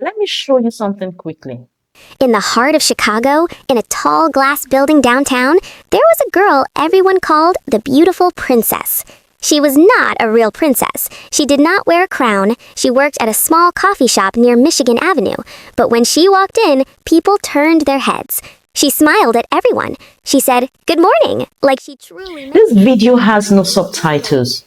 Let me show you something quickly. In the heart of Chicago, in a tall glass building downtown, there was a girl everyone called the Beautiful Princess. She was not a real princess. She did not wear a crown. She worked at a small coffee shop near Michigan Avenue. But when she walked in, people turned their heads. She smiled at everyone. She said, "Good morning," like she truly meant. This video has no subtitles.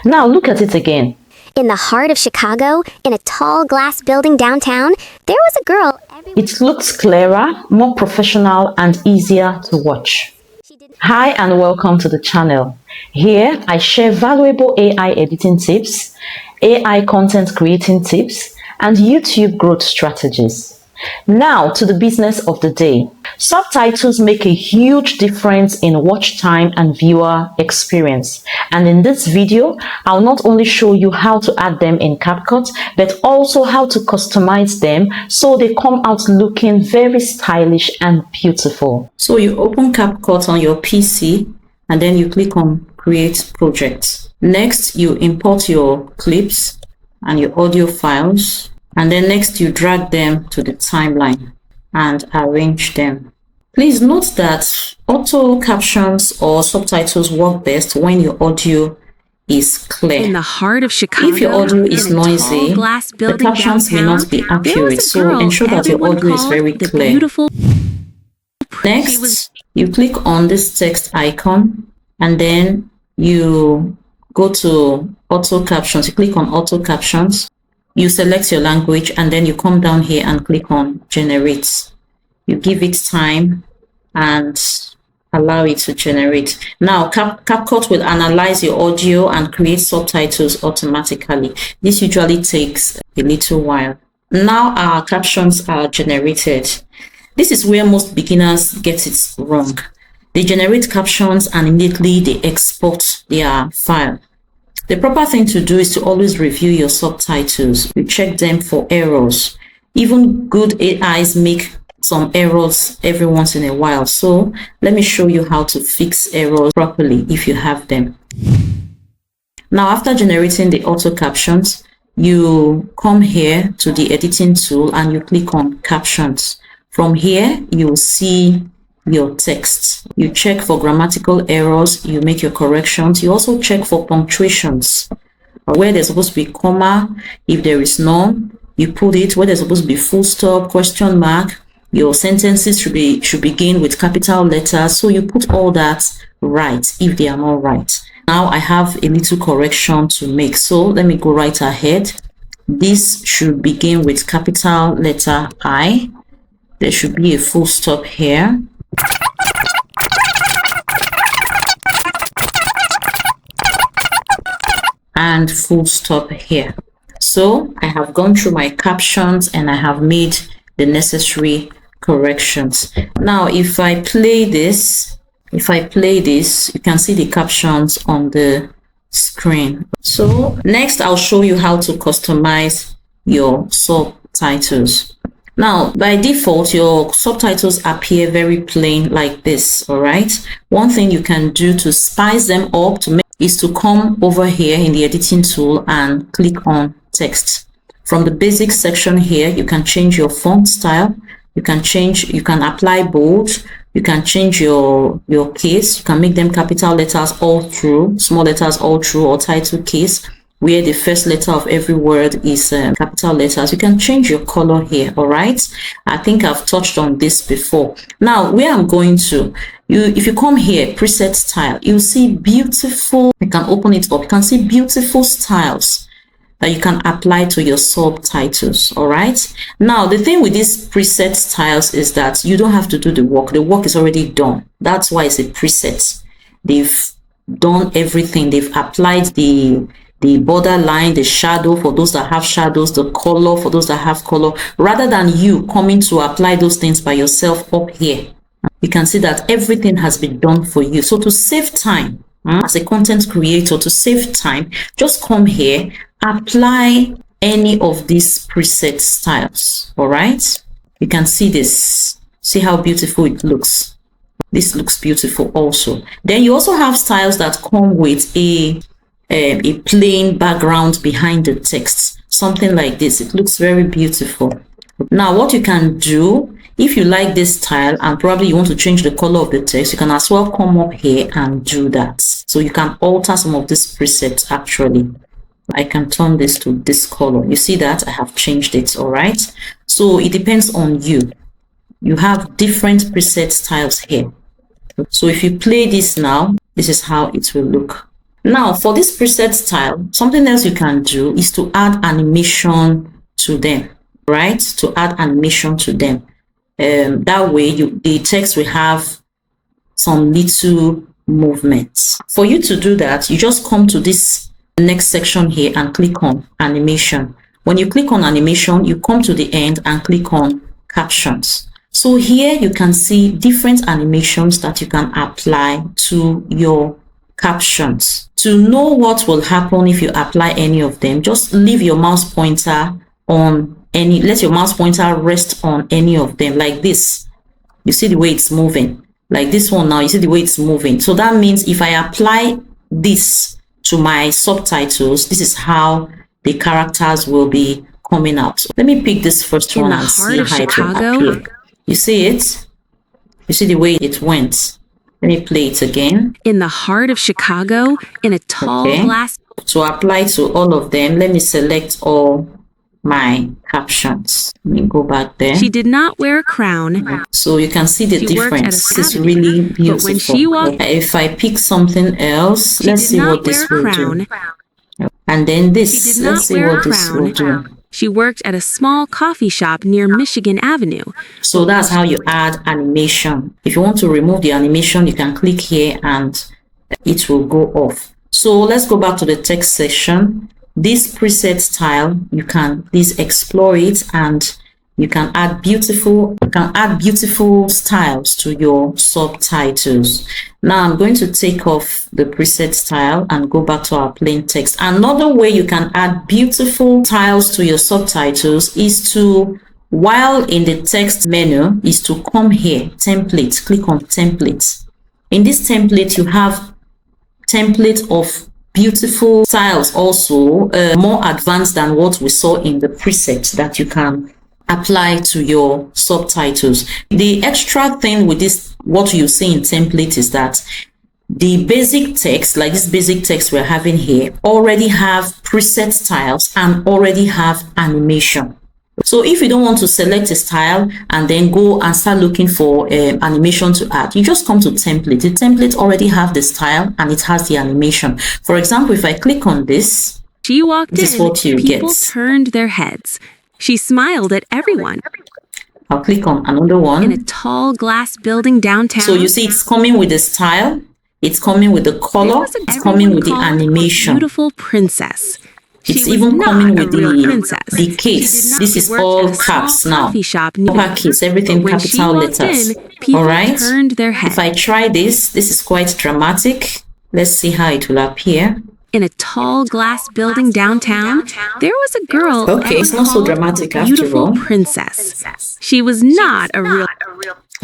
Now look at it again. In the heart of Chicago, in a tall glass building downtown, there was a girl everyone... It looks clearer, more professional, and easier to watch. Hi and welcome to the channel. Here I share valuable AI editing tips, AI content creating tips, and YouTube growth strategies. Now to the business of the day. Subtitles make a huge difference in watch time and viewer experience. And in this video, I'll not only show you how to add them in CapCut, but also how to customize them so they come out looking very stylish and beautiful. So you open CapCut on your PC and then you click on Create Project. Next, you import your clips and your audio files. And then next you drag them to the timeline and arrange them. Please note that auto captions or subtitles work best when your audio is clear. In the heart of Chicago, if your audio is noisy, the captions may not be accurate, so ensure that your audio is very clear. Next, you click on this text icon and then you go to auto captions. You click on auto captions. You select your language and then you come down here and click on generate. You give it time and allow it to generate. Now CapCut will analyze your audio and create subtitles automatically. This usually takes a little while. Now our captions are generated. This is where most beginners get it wrong. They generate captions and immediately they export their file. The proper thing to do is to always review your subtitles. You check them for errors. Even good AIs make some errors every once in a while. So let me show you how to fix errors properly if you have them. Now, after generating the auto captions, you come here to the editing tool and you click on Captions. From here, you'll see your text. You check for grammatical errors, you make your corrections. You also check for punctuations. Where there's supposed to be comma, if there is none, you put it. Where there's supposed to be full stop, question mark, your sentences should begin with capital letters. So you put all that right if they are not right. Now I have a little correction to make. So let me go right ahead. This should begin with capital letter I. There should be a full stop here. And full stop here. So I have gone through my captions and I have made the necessary corrections. Now if I play this, you can see the captions on the screen. So next I'll show you how to customize your subtitles. Now, by default, your subtitles appear very plain like this, all right? One thing you can do to spice them up is to come over here in the editing tool and click on text. From the basic section here, you can change your font style. You can apply bold. You can change your case. You can make them capital letters all through, small letters all through, or title case, where the first letter of every word is capital letters. You can change your color here, all right? I think I've touched on this before. Now, where I'm going to, if you come here, preset style, you'll see beautiful, you can open it up, you can see beautiful styles that you can apply to your subtitles, all right? Now, the thing with these preset styles is that you don't have to do the work. The work is already done. That's why it's a preset. They've done everything. They've applied the borderline, the shadow for those that have shadows, the color for those that have color, rather than you coming to apply those things by yourself up here. You can see that everything has been done for you. So to save time, as a content creator, to save time, just come here, apply any of these preset styles, all right? You can see this. See how beautiful it looks. This looks beautiful also. Then you also have styles that come with a plain background behind the text, something like this. It looks very beautiful. Now, what you can do, if you like this style and probably you want to change the color of the text, you can as well come up here and do that. So you can alter some of these presets actually. I can turn this to this color. You see that I have changed it, all right? So it depends on you. You have different preset styles here. So if you play this now, this is how it will look. Now, for this preset style, something else you can do is to add animation to them, right? To add animation to them. That way, the text will have some little movements. For you to do that, you just come to this next section here and click on animation. When you click on animation, you come to the end and click on captions. So here you can see different animations that you can apply to your captions. To know what will happen if you apply any of them, just leave your mouse pointer on any, let your mouse pointer rest on any of them like this. You see the way it's moving. Like this one now, you see the way it's moving. So that means if I apply this to my subtitles, this is how the characters will be coming out. So let me pick this first one and see how it will appear. You see it? You see the way it went? Let me play it again. In the heart of Chicago, in a tall glass... To apply to all of them, let me select all my captions. Let me go back there. She did not wear a crown. So you can see the difference. This is really beautiful. But when she walked... If I pick something else, let's see what this will do. And then this, let's see what this will do. She worked at a small coffee shop near Michigan Avenue. So that's how you add animation. If you want to remove the animation, you can click here and it will go off. So let's go back to the text section. This preset style, you can please explore it and you can add beautiful styles to your subtitles. Now I'm going to take off the preset style and go back to our plain text. Another way you can add beautiful styles to your subtitles is to, while in the text menu, is to come here, template, click on template. In this template, you have template of beautiful styles also, more advanced than what we saw in the preset that you can apply to your subtitles. The extra thing with this, what you see in template, is that the basic text, like this basic text we're having here, already have preset styles and already have animation. So if you don't want to select a style and then go and start looking for animation to add, you just come to template. The template already have the style and it has the animation. For example, if I click on this, she walked in, this is what you get. People turned their heads. She smiled at everyone. I'll click on another one. In a tall glass building downtown. So you see it's coming with the style, it's coming with the color, it's coming with the animation. Beautiful princess. It's even coming with the case. This is all caps now. Uppercase, everything capital letters. All right. If I try this, this is quite dramatic. Let's see how it will appear. In a tall glass building downtown, there was a girl. Okay, it's not so dramatic after all. Beautiful princess. She was not a real.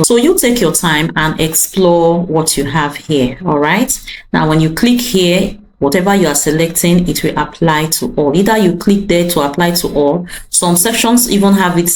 So you take your time and explore what you have here. All right. Now, when you click here, whatever you are selecting, it will apply to all. Either you click there to apply to all. Some sections even have it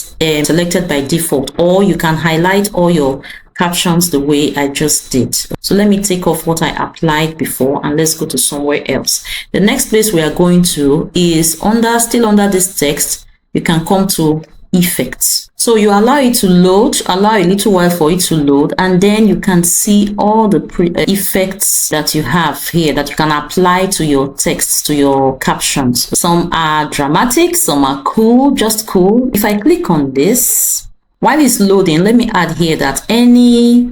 selected by default, or you can highlight all your captions the way I just did. So let me take off what I applied before and let's go to somewhere else. The next place we are going to is still under this text. You can come to effects. So you allow it to load, allow a little while for it to load, and then you can see all the effects that you have here that you can apply to your texts, to your captions. Some are dramatic, some are cool, just cool. If I click on this, while it's loading, let me add here that any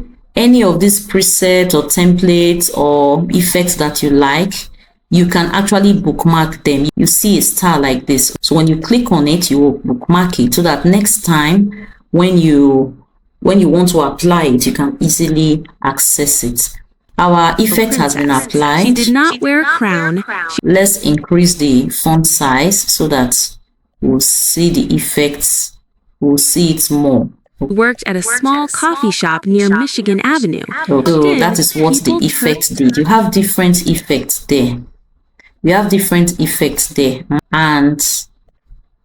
of these presets or templates or effects that you like, you can actually bookmark them. You see a star like this. So when you click on it, you will bookmark it so that next time when you want to apply it, you can easily access it. Our effect has been applied. She did not wear a crown. Let's increase the font size so that we'll see the effects. We'll see it more. Worked at a small coffee shop near Michigan Avenue. So that is what the effect did. You have different effects there. We have different effects there. And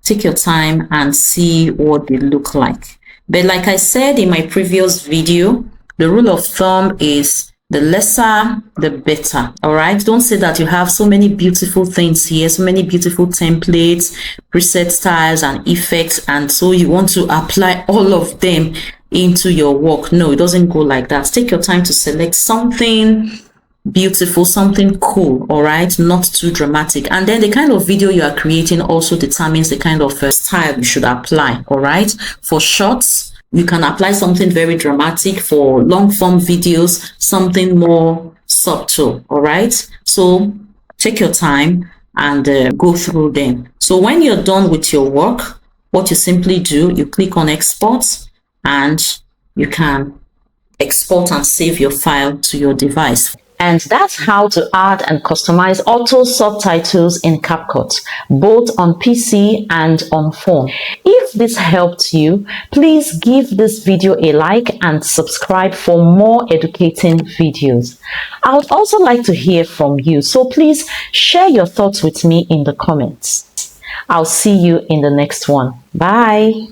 take your time and see what they look like. But like I said in my previous video, the rule of thumb is the lesser, the better. All right. Don't say that you have so many beautiful things here, so many beautiful templates, preset styles, and effects, and so you want to apply all of them into your work. No, it doesn't go like that. Take your time to select something beautiful, something cool, all right, not too dramatic. And then the kind of video you are creating also determines the kind of style you should apply. All right, for shorts, you can apply something very dramatic. For long form videos, something more subtle. All right, so take your time and go through them. So when you're done with your work, what you simply do, you click on export and you can export and save your file to your device. And that's how to add and customize auto subtitles in CapCut, both on PC and on phone. If this helped you, please give this video a like and subscribe for more educating videos. I would also like to hear from you, so please share your thoughts with me in the comments. I'll see you in the next one. Bye.